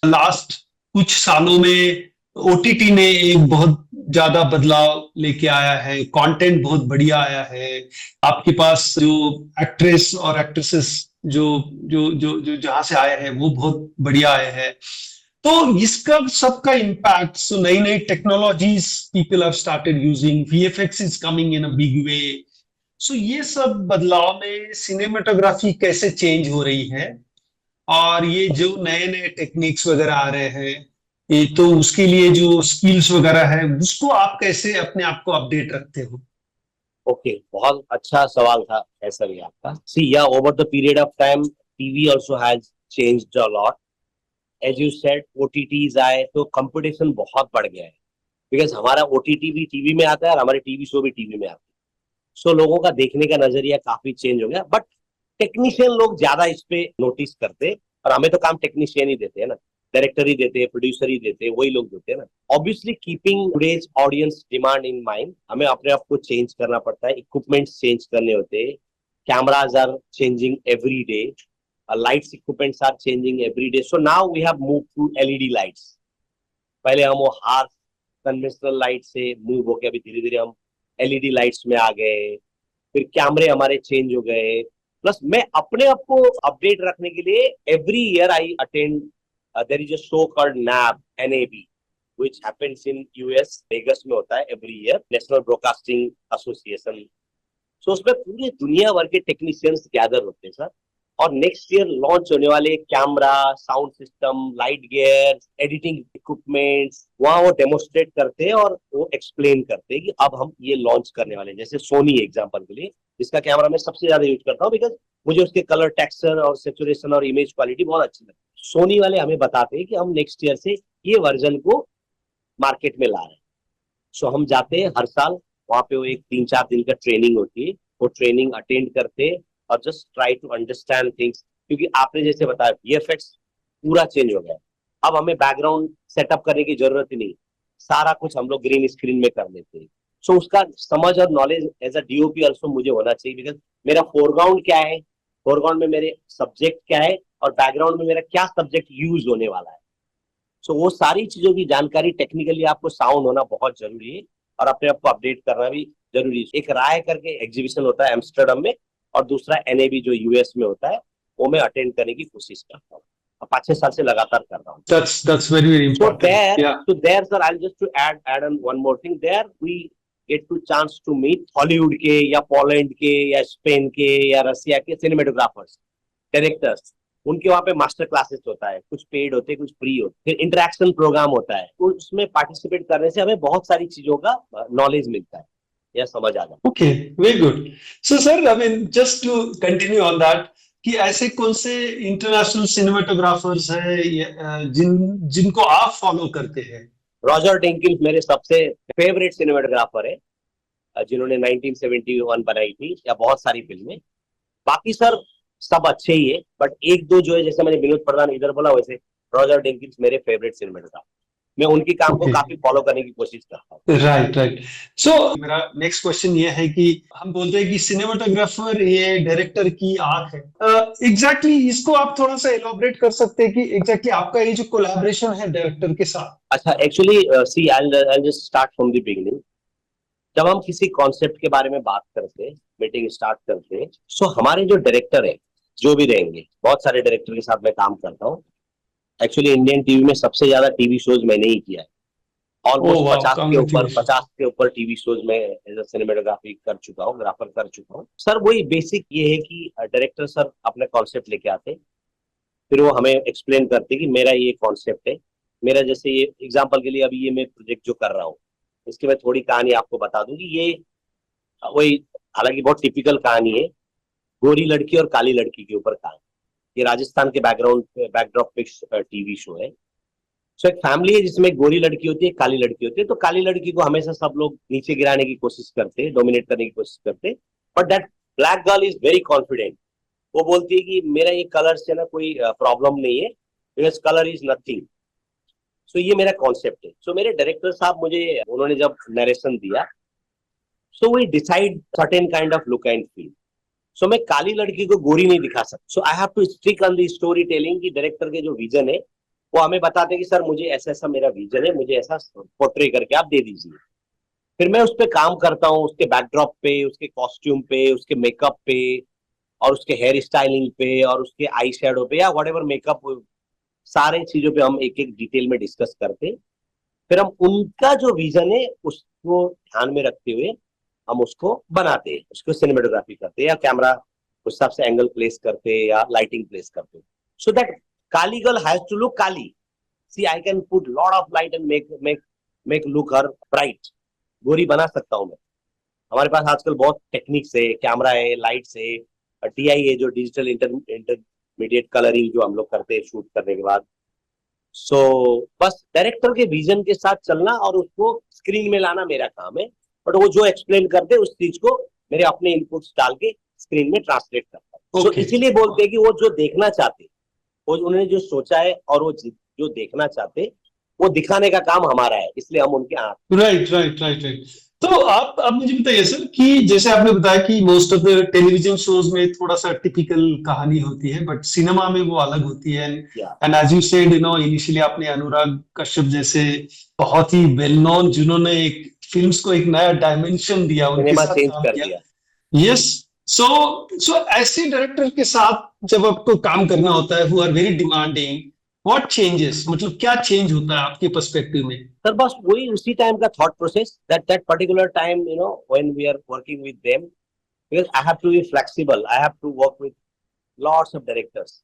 लास्ट कुछ सालों में ओटीटी ने एक बहुत ज्यादा बदलाव लेके आया है, कंटेंट बहुत बढ़िया आया है। आपके पास जो एक्ट्रेस और एक्ट्रेसेस जो जो जो जो जहां से आए हैं वो बहुत बढ़िया आए हैं। तो इसका सबका इम्पैक्ट, सो नई नई technologies people have started using, VFX is coming in a big way. So ये सब बदलाव में सिनेमेटोग्राफी कैसे चेंज हो रही है, और ये जो नए नए टेक्निक्स वगैरह आ रहे हैं, ये तो उसके लिए जो स्किल्स वगैरह है उसको आप कैसे अपने आप को अपडेट रखते हो? ओके, बहुत अच्छा सवाल था ऐसा भी आपका। सी या over the period of time TV also has changed a lot. As you said OTTs आए तो कंपटीशन बहुत बढ़ गया है, बिकॉज हमारा ओटीटी भी टीवी में आता है और हमारे टीवी शो भी टीवी में आते हैं। सो लोगों का देखने का नजरिया काफी चेंज हो गया। बट टेक्नीशियन लोग ज्यादा इस पे नोटिस करते, और हमें तो काम टेक्नीशियन ही देते हैं ना। डायरेक्टर ही देते हैं, प्रोड्यूसर ही देते हैं, वही लोग देते हैं ना। Obviously keeping today's audience demand in mind, हमें अपने आप को चेंज करना पड़ता है, इक्विपमेंट्स चेंज करने होते हैं, cameras are changing every day, lights equipments are changing every day. So now we have move to LED lights. पहले हम वो हार्श कन्वेंशनल लाइट से मूव होके अभी धीरे धीरे हम एलईडी लाइट्स में आ गए, फिर कैमरे हमारे चेंज हो गए। प्लस मैं अपने आप को अपडेट रखने के लिए every year I attend there is a show called NAB NAB which happens in US, Vegas में होता है every year, National Broadcasting Association. So उसमें पूरी दुनिया भर के टेक्नीशियंस गैदर होते हैं सर, और नेक्स्ट ईयर लॉन्च होने वाले camera, sound system, light gear, editing equipments वहां वो डेमोस्ट्रेट करते हैं और वो एक्सप्लेन करते हैं कि अब हम ये लॉन्च करने वाले हैं। जैसे सोनी एग्जांपल के लिए, जिसका कैमरा मैं सबसे ज्यादा यूज करता हूँ बिकॉज मुझे उसके कलर टेक्सचर और सेचुरेशन और इमेज क्वालिटी बहुत अच्छी लगती है। सोनी वाले हमें बताते हैं कि हम नेक्स्ट ईयर से ये वर्जन को मार्केट में ला रहे हैं। सो हम जाते हैं हर साल, वहां पे वो एक 3-4 दिन का ट्रेनिंग होती है, वो ट्रेनिंग अटेंड करते हैं और just try to understand things. क्योंकि आपने जैसे बताया वीएफएक्स पूरा चेंज हो गया है, अब हमें बैकग्राउंड सेटअप करने की जरूरत ही नहीं, सारा कुछ हम लोग ग्रीन स्क्रीन में कर लेते हैं। सो उसका समझ और knowledge as a DOP also मुझे होना चाहिए, बिकॉज मेरा फोरग्राउंड क्या है, फोरग्राउंड में मेरे सब्जेक्ट क्या है और बैकग्राउंड में मेरा क्या सब्जेक्ट यूज होने वाला है। सो वो सारी चीजों की जानकारी टेक्निकली आपको साउंड होना बहुत जरूरी है और अपने आप को अपडेट करना भी जरूरी है। एक राय करके एग्जीबिशन होता है एम्स्टर्डम में, और दूसरा एनएबी जो यूएस में होता है, वो मैं अटेंड करने की कोशिश करता हूँ, 5-6 साल से लगातार कर रहा हूँ। That's very very important. Yeah. So there sir, I'll just to add on one more thing. There we get to chance to meet Hollywood के या पोलैंड के या स्पेन के या रसिया के सिनेमेटोग्राफर्स, डायरेक्टर्स। उनके वहाँ पे मास्टर क्लासेस होता है, कुछ पेड होते हैं, कुछ फ्री होते हैं, फिर इंटरेक्शन प्रोग्राम होता है। तो उसमें पार्टिसिपेट करने से हमें बहुत सारी चीजों का नॉलेज मिलता है या समझ आ जाता है। Okay, very good. So sir, I mean just to continue on that, कि ऐसे कौन से इंटरनेशनल सिनेमेटोग्राफर्स हैं जिनको आप फॉलो करते हैं? रॉजर डेंकिंस मेरे सबसे फेवरेट सिनेमेटोग्राफर है, जिन्होंने 1971 बनाई थी या बहुत सारी फिल्में। बाकी सर सब अच्छे ही है, बट एक दो जो है, जैसे मैंने विनोद प्रधान इधर बोला, वैसे रॉजर डेंकिंस मेरे फेवरेट सिनेमेटोग्राफर, मैं उनकी काम को काफी फॉलो करने की कोशिश करता हूँ। राइट। सो मेरा नेक्स्ट क्वेश्चन ये है कि हम बोलते हैं कि सिनेमेटोग्राफर ये डायरेक्टर की आंख है। एग्जैक्टली इसको आप थोड़ा सा एलॉबरेट कर सकते हैं कि एग्जैक्टली आपका ये जो कोलैबोरेशन है डायरेक्टर के साथ? अच्छा, actually see I just start from the beginning. जब हम किसी कॉन्सेप्ट के बारे में बात करते हैं, मीटिंग स्टार्ट करते हैं, सो हमारे जो डायरेक्टर है, जो भी रहेंगे, बहुत सारे डायरेक्टर के साथ मैं काम करता हूँ। एक्चुअली इंडियन टीवी में सबसे ज्यादा टीवी शोज मैंने ही किया है, ऑलमोस्ट 50 के ऊपर टीवी शोज में एज अ सिनेमेटोग्राफी कर चुका हूँ, ग्राफर कर चुका हूँ। सर वही बेसिक ये है कि डायरेक्टर सर अपने कॉन्सेप्ट लेके आते, फिर वो हमें एक्सप्लेन करते कि मेरा ये कॉन्सेप्ट है। मेरा जैसे ये एग्जाम्पल के लिए अभी ये मैं प्रोजेक्ट जो कर रहा हूँ, इसकी मैं थोड़ी कहानी आपको बता दूं कि ये वही, हालांकि बहुत टिपिकल कहानी है, गोरी लड़की और काली लड़की के ऊपर कहानी। ये राजस्थान के बैकड्रॉप पे टीवी शो है। सो एक फैमिली है जिसमें एक गोरी लड़की होती है, एक काली लड़की होती है। तो काली लड़की को हमेशा सब लोग नीचे गिराने की कोशिश करते हैं, डोमिनेट करने की कोशिश करते हैं, but that black girl is very confident. वो बोलती है कि मेरा ये कलर से ना कोई प्रॉब्लम नहीं है, बिकॉज कलर इज नथिंग। सो ये मेरा कॉन्सेप्ट है। सो मेरे डायरेक्टर साहब मुझे, उन्होंने जब नरेशन दिया, so we decide certain kind of look and feel. So मैं काली लड़की को गोरी नहीं दिखा सकता। So I have to stick on the story telling की डायरेक्टर के जो विजन है, वो हमें बताते कि सर मुझे ऐसा ऐसा मेरा विजन है, मुझे ऐसा पोर्ट्रे करके आप दे दीजिए। फिर मैं उस पर काम करता हूँ, उसके बैकड्रॉप पे, उसके कॉस्ट्यूम पे, उसके मेकअप पे, और उसके हेयर स्टाइलिंग पे, और उसके आई शेडो पे, या वट एवर मेकअप, सारे चीजों पे हम एक एक डिटेल में डिस्कस करते। फिर हम उनका जो विजन है उसको ध्यान में रखते हुए हम उसको बनाते हैं, उसको सिनेमेटोग्राफी करते हैं, या कैमरा उस हिसाब से एंगल प्लेस करते हैं या लाइटिंग प्लेस करते हैं, सो दैट काली गर्ल हैज टू लुक काली। See I can put lot of light and make look her bright. गोरी बना सकता हूं मैं। हमारे पास आजकल बहुत टेक्निक्स है, कैमरा है, लाइट्स है, DI है, जो डिजिटल इंटरमीडिएट कलरिंग जो हम लोग करते हैं शूट करने के बाद। सो बस डायरेक्टर के विजन के साथ चलना और उसको स्क्रीन में लाना मेरा काम है, बट वो जो एक्सप्लेन करते उस चीज को मेरे अपने इनपुट्स डाल के स्क्रीन में ट्रांसलेट करता है। सो इसीलिए बोलते हैं कि वो जो देखना चाहते, वो उन्होंने जो सोचा है और वो जो देखना चाहते वो दिखाने का काम हमारा है, इसलिए हम उनके आंख। Right right right right. तो आप मुझे बताइए सर कि जैसे आपने बताया कि most of the television shows में थोड़ा सा टिपिकल कहानी होती है, बट सिनेमा में वो अलग होती है। या and as you said, you know, initially आपने अनुराग कश्यप जैसे बहुत ही वेल नोन, जिन्होंने एक फिल्म्स को एक नया डायमेंशन दिया, उनके सिनेमा साथ चेंज काम कर किया। दिया। यस। सो सो ऐसे डायरेक्टर के साथ जब आपको काम करना होता है, who are very demanding, what changes, मतलब क्या चेंज होता है आपके पर्सपेक्टिव में? सर बस वही उसी टाइम का thought process, that particular time, you know, when we are working with them, because I have to be flexible, I have to work with lots of directors.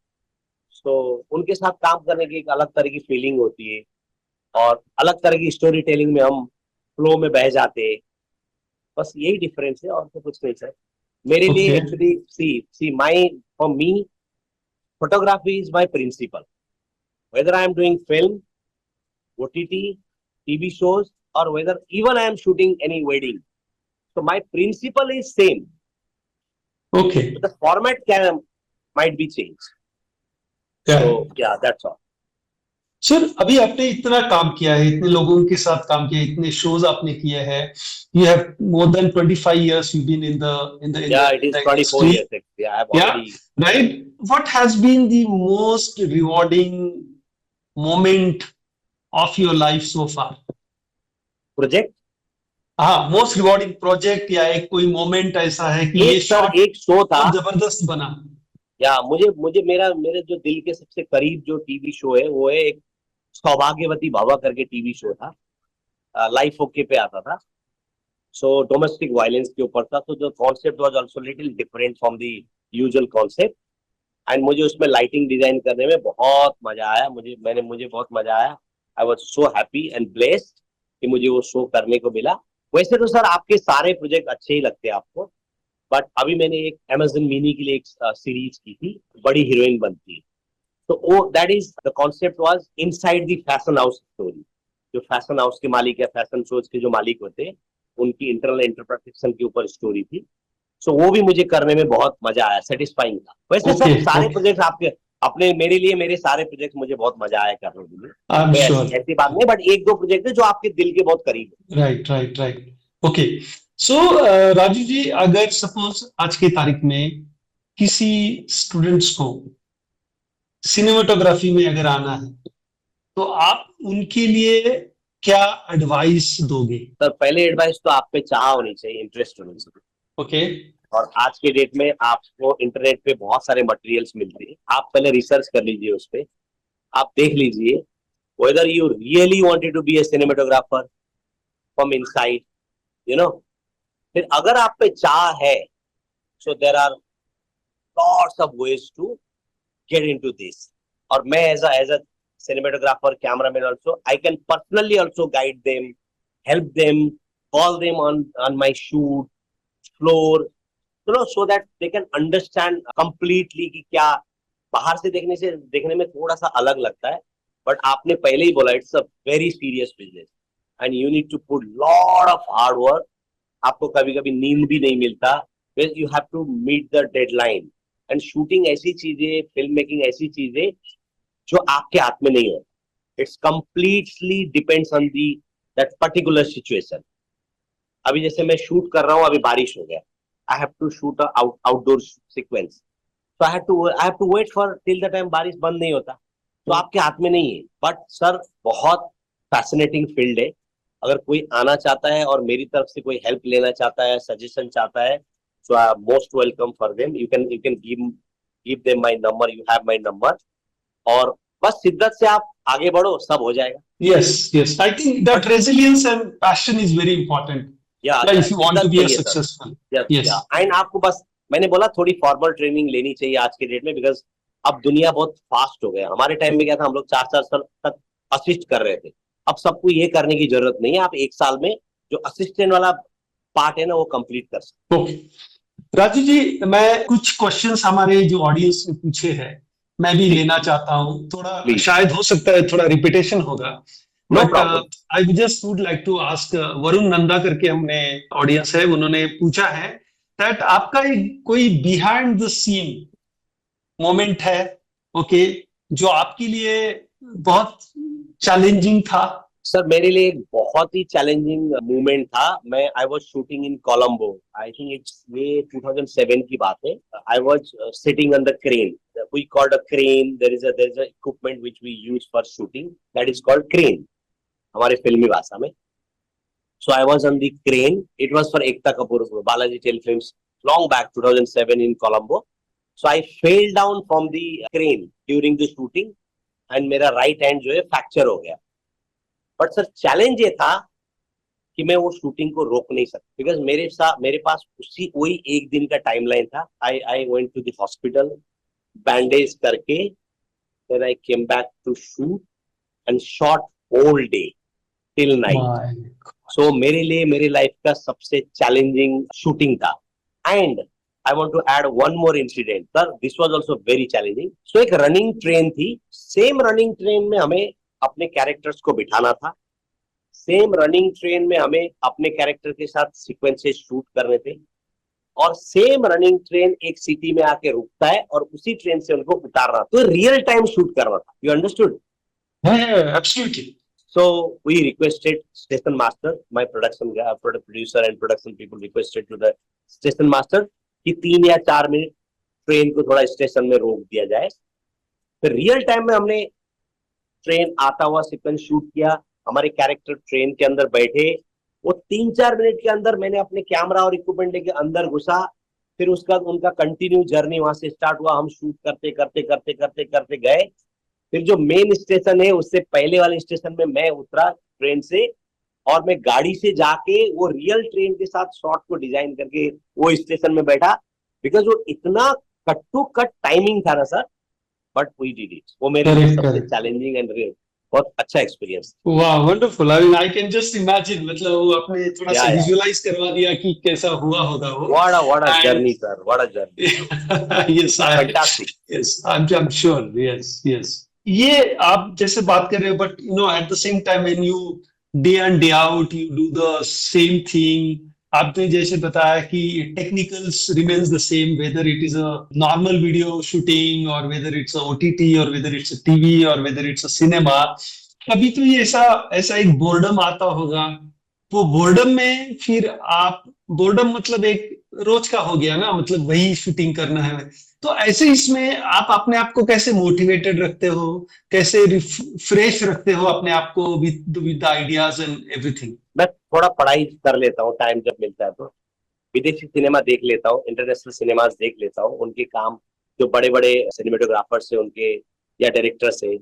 तो उनके साथ काम करने की एक अलग तरह की फीलिंग होती है, और अलग तरह की स्टोरी टेलिंग में हम फ्लो में बह जाते हैं। बस यही डिफरेंस है, और तो कुछ नहीं सर। मेरे लिए okay. Actually see see my for me photography is my principle, whether I am doing film, OTT, TV shows, or whether even I am shooting any wedding, so my principle is same, okay. but the format can might be changed. So yeah, that's all. Sir अभी आपने इतना काम किया है, इतने लोगों के साथ काम किया है, इतने शोज आपने किए हैं, you have more than 25 years you've been Yeah, it in is the 24 industry. years actually. I have Yeah, already right. What has been the most rewarding moment of your life so far? project। हाँ, most rewarding project या एक कोई moment ऐसा है कि ये एक sir shot एक शो था, बहुत जबरदस्त बना? या मुझे मुझे मेरे जो दिल के सबसे करीब जो टीवी शो है वो है एक सौभाग्यवती भवा करके टीवी शो था, लाइफ ओके पे आता था। सो डोमेस्टिक वायलेंस के ऊपर था, तो जो concept was also little different from the usual concept, and मुझे उसमें लाइटिंग डिजाइन करने में बहुत मजा आया। मुझे बहुत मजा आया। I was so happy and blessed कि मुझे वो शो करने को मिला। वैसे तो सर आपके सारे प्रोजेक्ट अच्छे ही लगते हैं आपको, बट अभी मैंने एक अमेजन मिनी के लिए एक सीरीज की थी, बड़ी हीरोइन बनती है, तो वो that is the concept was inside the fashion house story. जो फैशन हाउस के मालिक या फैशन शोज के जो मालिक होते हैं उनकी इंटरनल इंटरप्रिटेशन के ऊपर स्टोरी थी। सो वो भी मुझे करने में बहुत मजा आया, सेटिस्फाइंग था। वैसे ओके सर सारे ओके। प्रोजेक्ट आपके अपने मेरे लिए मेरे सारे प्रोजेक्ट मुझे बहुत मजा आया करने के लिए। आई एम कोई श्योर। ऐसी बात नहीं, बट एक दो प्रोजेक्ट है जो आपके दिल के बहुत करीब है। Right right right. ओके। सो राजू जी, अगर सपोज आज की तारीख में किसी स्टूडेंट्स को सिनेमाटोग्राफी में अगर आना है, तो आप उनके लिए क्या एडवाइस दोगे? सर पहले एडवाइस तो आप पे चाह होनी चाहिए, इंटरेस्ट होनी चाहिए। ओके। और आज के डेट में आपको इंटरनेट पे बहुत सारे मटेरियल्स मिलते हैं, आप पहले रिसर्च कर लीजिए, उस पे आप देख लीजिए whether you really wanted to be a cinematographer from inside, you know। फिर अगर आप पे चाह है, so there are lots of ways to get into this। और मैं as a cinematographer, cameraman also, I can personally also guide them, help them, call them on my shoot floor, you know, so that they can understand completely कि क्या बाहर से देखने में थोड़ा सा अलग लगता है, बट आपने पहले ही बोला it's a very serious business and you need to put lot of hard work. आपको कभी कभी नींद भी नहीं मिलता, you have to meet the deadline. And shooting ऐसी चीजें, फिल्म मेकिंग ऐसी चीजें जो आपके हाथ में नहीं होता। It's completely depends on the that particular situation. अभी जैसे मैं शूट कर रहा हूँ, अभी बारिश हो गया, I have to shoot outdoor sequence, तो I have to wait for till the time बारिश बंद नहीं होता, तो आपके हाथ में नहीं है। बट सर बहुत फैसिनेटिंग फील्ड है। अगर कोई आना चाहता है और मेरी तरफ से कोई हेल्प लेना चाहता है, सजेशन चाहता है, so I am most welcome for them. You can give them my number, you have my number, और बस शिद्दत से आप आगे बढ़ो, सब हो जाएगा। Yes, yes. I think that resilience and passion is very important. या Yeah, if you want to शिद्दत be a चाहिए सर। successful. या Yes. एंड आपको बस मैंने बोला थोड़ी फॉर्मल ट्रेनिंग लेनी चाहिए आज के डेट में, बिकॉज अब दुनिया बहुत फास्ट हो गया। हमारे टाइम में क्या था, हम लोग 4-4 साल तक असिस्ट कर रहे थे। अब सबको ये करने की जरूरत नहीं है, आप 1 साल में जो असिस्टेंट वाला पार्ट है ना वो कंप्लीट कर सकते। Okay. राजू जी, मैं कुछ क्वेश्चंस हमारे जो ऑडियंस ने पूछे हैं मैं भी लेना चाहता हूँ। थोड़ा Please. शायद हो सकता है थोड़ा रिपीटेशन होगा, No but problem. I just would like to ask Varun Nanda करके हमने ऑडियंस है, उन्होंने पूछा है दैट आपका एक कोई बिहाइंड द सीन मोमेंट है, ओके, जो आपके लिए बहुत चैलेंजिंग था? सर मेरे लिए एक बहुत ही चैलेंजिंग मूवमेंट था। मैं I was shooting in Colombo. I think it's ये 2007 की बात है। I was sitting on the crane. We called a crane. There is a equipment which we use for shooting, that is called crane हमारे फिल्मी भाषा में। So I was on the crane. It was for Ekta Kapoor, Balaji Telefilms, long back 2007 in Colombo. So I fell down from the crane during the shooting and मेरा right hand जो है fracture हो गया। But sir challenge ये था कि मैं वो शूटिंग को रोक नहीं सकता, बिकॉज मेरे पास उसी वही एक दिन का टाइमलाइन था। I went to the hospital, bandage करके then I came back to shoot and shot whole day till night. So मेरे लिए मेरी लाइफ का सबसे चैलेंजिंग शूटिंग था। And I want to add one more incident sir, this was also very challenging. So एक running train थी। Same running train में हमें अपने कैरेक्टर्स को बिठाना था। सेम रनिंग ट्रेन में हमें अपने कैरेक्टर के साथ सीक्वेंसेस शूट करने थे। और सेम रनिंग ट्रेन एक सिटी में आके रुकता है और उसी ट्रेन से उनको उतारना, तो रियल टाइम शूट करना था। You understood? Absolutely. So we requested station master, my producer and production people requested to the station master कि 3 या 4 मिनट ट्रेन को थोड़ा स्टेशन में रोक दिया जाए। फिर रियल टाइम में हमने ट्रेन आता हुआ सीक्वेंस शूट किया। हमारे कैरेक्टर ट्रेन के अंदर बैठे। वो 3-4 मिनट के अंदर मैंने अपने कैमरा और इक्विपमेंट लेके अंदर घुसा। फिर उसका उनका कंटिन्यू जर्नी वहां से स्टार्ट हुआ। हम शूट करते करते करते करते करते गए। फिर जो मेन स्टेशन है उससे पहले वाले स्टेशन में मैं उतरा ट्रेन से, और मैं गाड़ी से जाके वो रियल ट्रेन के साथ शॉट को डिजाइन करके वो स्टेशन में बैठा। बिकॉज वो इतना कट टू कट टाइमिंग था ना sir, but we did it. वो मेरे लिए सबसे चैलेंजिंग एंड रियल बहुत अच्छा एक्सपीरियंस। वाह, wonderful. I mean I can just imagine, मतलब वो आपने थोड़ा सा विजुअलाइज करवा दिया कि कैसा हुआ होगा वो। What a journey sir, what a journey. Yes, fantastic. Yes, I am sure. Yes, yes. ये आप जैसे बात कर रहे हो, but you know at the same time when you day in day out you do the same thing. आपने जैसे बताया कि technicals remains the same, whether it is a normal video shooting और वेदर इट्स अ ओटीटी और whether it's a TV और whether it's a cinema. कभी तो ये ऐसा ऐसा एक बोर्डम आता होगा। वो बोर्डम में फिर आप, बोर्डम मतलब एक रोज का हो गया ना, मतलब वही शूटिंग करना है। तो ऐसे इसमें आप अपने आप को कैसे मोटिवेटेड रखते हो, कैसे फ्रेश रखते हो अपने आप को विद आइडियाज एंड एवरीथिंग? मैं थोड़ा पढ़ाई कर लेता हूँ टाइम जब मिलता है तो। विदेशी सिनेमा देख लेता हूँ, इंटरनेशनल सिनेमाज देख लेता हूँ। उनके काम, जो बड़े बड़े सिनेमेटोग्राफर्स है उनके या डायरेक्टर्स है,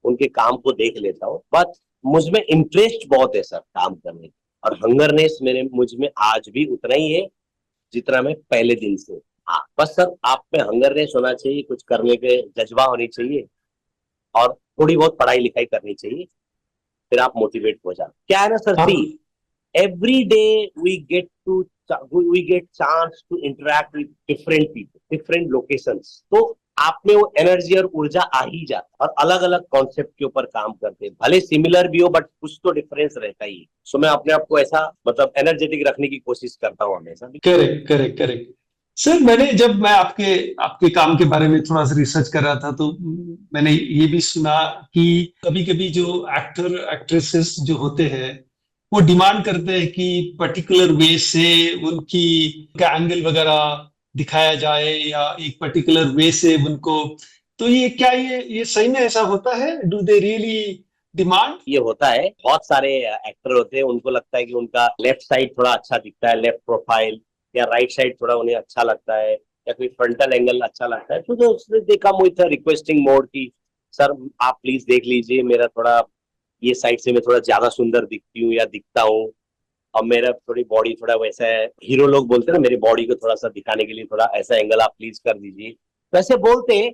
उनके काम को देख लेता हूँ। बट मुझ में इंटरेस्ट बहुत है सर काम करने की, और हंगरनेस मेरे मुझ में आज भी उतना ही है जितना मैं पहले दिन से। हाँ बस सर, आप में हंगरनेस होना चाहिए, कुछ करने के जज्बा होनी चाहिए, और थोड़ी बहुत पढ़ाई लिखाई करनी चाहिए, फिर आप मोटिवेट हो जाते। क्या है ना sir, see every day we get chance to interact with different people, different locations। तो आप में वो एनर्जी और ऊर्जा आ ही जाता, और अलग अलग कॉन्सेप्ट के ऊपर काम करते हैं, भले सिमिलर भी हो बट कुछ तो डिफरेंस रहता ही है। सो मैं अपने आप को ऐसा मतलब एनर्जेटिक रखने की कोशिश करता हूँ हमेशा। Correct, correct, correct. सर, जब मैं आपके आपके काम के बारे में थोड़ा सा रिसर्च कर रहा था, तो मैंने ये भी सुना कि कभी कभी जो एक्टर एक्ट्रेसेस जो होते हैं वो डिमांड करते हैं कि पर्टिकुलर वे से उनकी एंगल वगैरह दिखाया जाए, या एक पर्टिकुलर वे से उनको। तो ये क्या ये सही में ऐसा होता है? Do they really demand? ये होता है, बहुत सारे एक्टर होते हैं, उनको लगता है कि उनका लेफ्ट साइड थोड़ा अच्छा दिखता है, लेफ्ट प्रोफाइल, या राइट साइड थोड़ा उन्हें अच्छा लगता है, या कोई फ्रंटल एंगल अच्छा लगता है। तो उसने देखा मुझे रिक्वेस्टिंग मोड की, सर आप प्लीज देख लीजिए, मेरा थोड़ा ये साइड से मैं थोड़ा ज्यादा सुंदर दिखती हूँ या दिखता हूँ, और मेरा थोड़ी बॉडी थोड़ा वैसा है, हीरो लोग बोलते हैं ना, मेरी बॉडी को थोड़ा सा दिखाने के लिए थोड़ा ऐसा एंगल आप प्लीज कर दीजिए, वैसे बोलते हैं।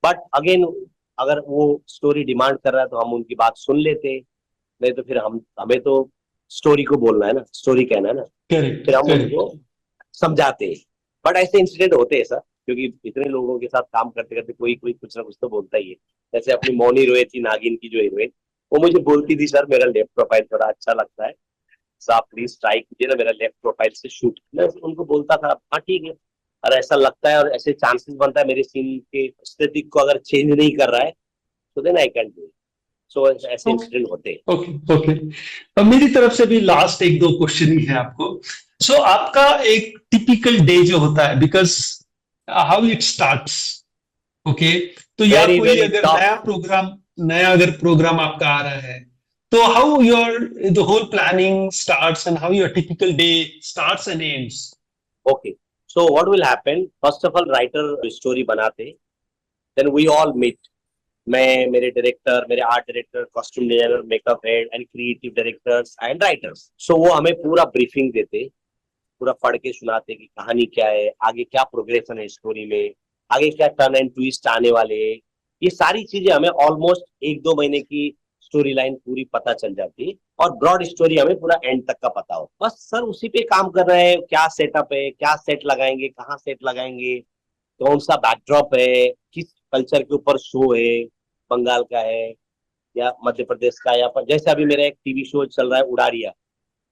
बट अगेन, अगर वो स्टोरी डिमांड कर रहा है तो हम उनकी बात सुन लेते, नहीं तो फिर हमें तो स्टोरी को बोलना है ना, स्टोरी कहना है ना, फिर हम उनको समझाते हैं। बट ऐसे इंसिडेंट होते हैं सर, क्योंकि इतने लोगों के साथ काम करते करते कोई कोई कुछ ना कुछ तो बोलता ही है। जैसे अपनी मौनी रोए थी, नागिन की जो हीरोइन, वो मुझे बोलती थी, सर मेरा लेफ्ट प्रोफाइल थोड़ा अच्छा लगता है, सर आप प्लीज ट्राई कीजिए ना मेरा लेफ्ट प्रोफाइल से शूट। मैं उनको बोलता था हाँ ठीक है, और ऐसा लगता है और ऐसे चांसेस बनता है मेरे सीन के एस्थेटिक को अगर चेंज नहीं कर रहा है, तो then I can do it. So ऐसे इंसिडेंट होते हैं। Okay okay. अब मेरी तरफ से भी लास्ट एक दो क्वेश्चन ही है आपको। सो आपका एक टिपिकल डे जो होता है, because how it starts, okay, तो या वेरी कोई वेरी अगर टफ। नया अगर प्रोग्राम आपका आ रहा है, तो how your the whole planning starts and how your typical day starts and ends. Okay, so what will happen, first of all writer story बनाते, देन वी ऑल मीट, मैं, मेरे डायरेक्टर, मेरे art director, costume designer, makeup head and creative directors and writers. So वो हमें पूरा briefing देते, पूरा पढ़ के सुनाते कि कहानी क्या है, आगे क्या प्रोग्रेशन है स्टोरी में, आगे क्या टर्न एंड ट्विस्ट आने वाले हैं। ये सारी चीजें हमें ऑलमोस्ट 1-2 महीने की स्टोरी लाइन पूरी पता चल जाती है, और ब्रॉड स्टोरी हमें पूरा एंड तक का पता हो। बस सर उसी पे काम कर रहे हैं, क्या सेटअप है, क्या सेट लगाएंगे, कहाँ सेट लगाएंगे, कौन सा बैकड्रॉप है, किस कल्चर के ऊपर शो है, बंगाल का है या मध्य प्रदेश का, या जैसे अभी मेरा एक टीवी शो चल रहा है उड़ारिया,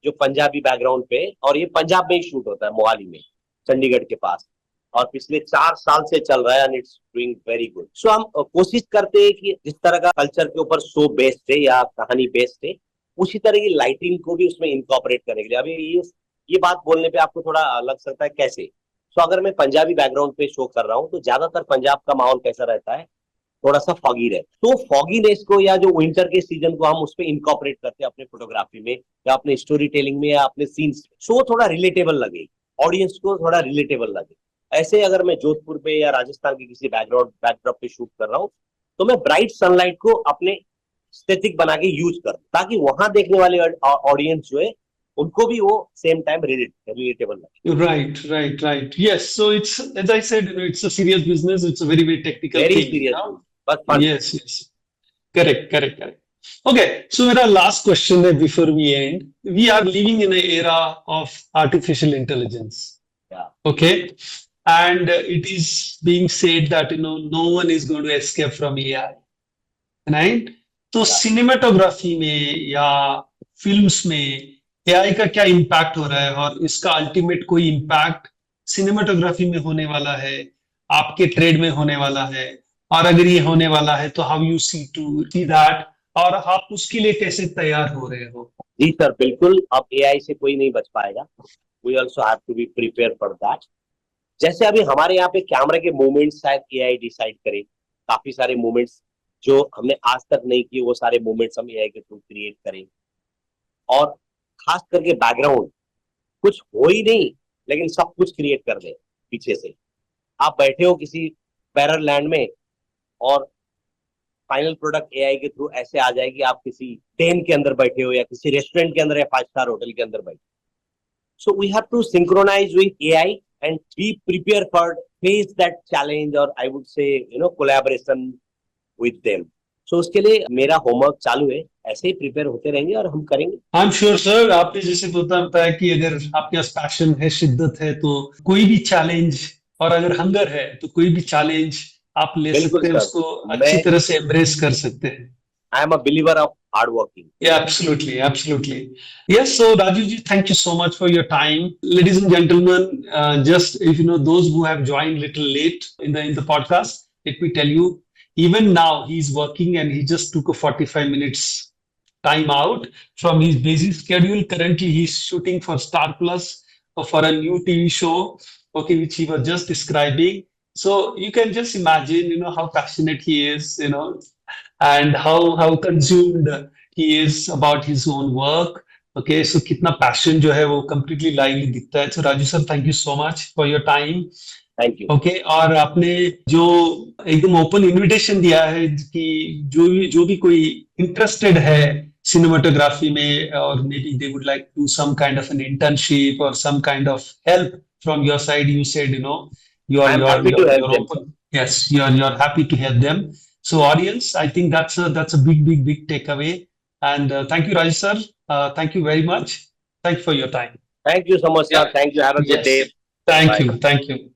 जो पंजाबी बैकग्राउंड पे, और ये पंजाब में ही शूट होता है, मोहाली में, चंडीगढ़ के पास, और पिछले 4 साल से चल रहा है and it's doing very good. So हम कोशिश करते हैं कि जिस तरह का कल्चर के ऊपर शो बेस्ड है या कहानी बेस्ड है, उसी तरह की लाइटिंग को भी उसमें इनकॉर्पोरेट करने के लिए। अभी ये बात बोलने पे आपको थोड़ा लग सकता है कैसे, तो अगर मैं पंजाबी बैकग्राउंड पे शो कर रहा हूँ, तो ज्यादातर पंजाब का माहौल कैसा रहता है, थोड़ा सा फॉगी रहता है, तो फॉगीनेस को या जो विंटर के सीजन को हम उस पर इनकॉर्पोरेट करते हैं अपने फोटोग्राफी में या अपने स्टोरी टेलिंग में या अपने सीन्स में, सो थोड़ा रिलेटेबल लगे, ऑडियंस को थोड़ा रिलेटेबल लगे। ऐसे अगर मैं जोधपुर पे या राजस्थान के किसी बैकड्रॉप पे शूट कर रहा हूँ, तो मैं ब्राइट सनलाइट को अपने एस्थेटिक बना के यूज कर, ताकि वहां देखने वाले ऑडियंस जो है उनको भी वो सेम टाइम रिलेटेबल लगे। Right. Yes. So it's, as I said, it's a serious business. It's a very, very technical very thing. Serious, but fun. Yes. Correct. Okay. So our last question before we end. We are living in an era of artificial intelligence. Yeah. Okay. And it is being said that, no one is going to escape from AI. Right? तो cinematography में या films में AI का क्या impact हो रहा है, और इसका अल्टीमेट कोई इम्पैक्ट सिनेमाटोग्राफी में होने वाला है, आपके ट्रेड में होने वाला है, और अगर ये होने वाला है तो हाउ यू सी दैट, और आप उसके लिए कैसे तैयार हो रहे हो? जी सर, बिल्कुल, अब एआई से कोई नहीं बच पाएगा। We also have to be prepare for that. जैसे अभी हमारे यहाँ पे कैमरे के मूवमेंट्स शायद एआई डिसाइड करे, काफी सारे मूवमेंट्स जो हमने आज तक नहीं किए, वो सारे मूवमेंट्स हम एआई के थ्रू क्रिएट करें। और खास करके बैकग्राउंड कुछ हो ही नहीं, लेकिन सब कुछ क्रिएट कर दे पीछे से। आप बैठे हो किसी पैरल लैंड में, और फाइनल प्रोडक्ट एआई के थ्रू ऐसे आ जाएगी, आप किसी ट्रेन के अंदर बैठे हो या किसी रेस्टोरेंट के अंदर या 5 स्टार होटल के अंदर बैठे। So we have to synchronise with AI and be prepare for face that challenge, और I would say collaboration with them. So उसके लिए मेरा होमवर्क चालू है, ऐसे ही प्रिपेयर होते रहेंगे और हम करेंगे। आई एम श्योर सर, आपने जैसे बताया कि अगर आपके पास पैशन है, शिद्दत है, तो कोई भी चैलेंज, और अगर हंगर है तो कोई भी चैलेंज आप ले सकते हैं, उसको अच्छी तरह से एम्ब्रेस कर सकते हैं। I am a believer of hard working. Yeah, absolutely. Yes, so Raju ji, thank you so much for your time. Ladies and gentlemen, just if you know those who have joined little late in the podcast, let me tell you, even now he's working and he just took a 45 minutes time out from his busy schedule. Currently, he's shooting for Star Plus for a new TV show, okay, which he was just describing. So you can just imagine, how passionate he is, and how consumed he is about his own work. Okay, so कितना passion जो है वो completely lively दिखता है. So Raju sir, thank you so much for your time. Thank you. Okay, और आपने जो एकदम ओपन इनविटेशन दिया है कि जो भी कोई इंटरेस्टेड है सिनेमाटोग्राफी में, और maybe they would like to do some kind of an internship or some kind of help from your side, you said, you are I'm happy to help them. open. Yes, you're happy to help them. So audience, I think that's a big takeaway. And thank you, Raj sir. Thank you very much. Thank you for your time. Thank you so much, sir. Thank you. Have a good day. Thank Bye. you.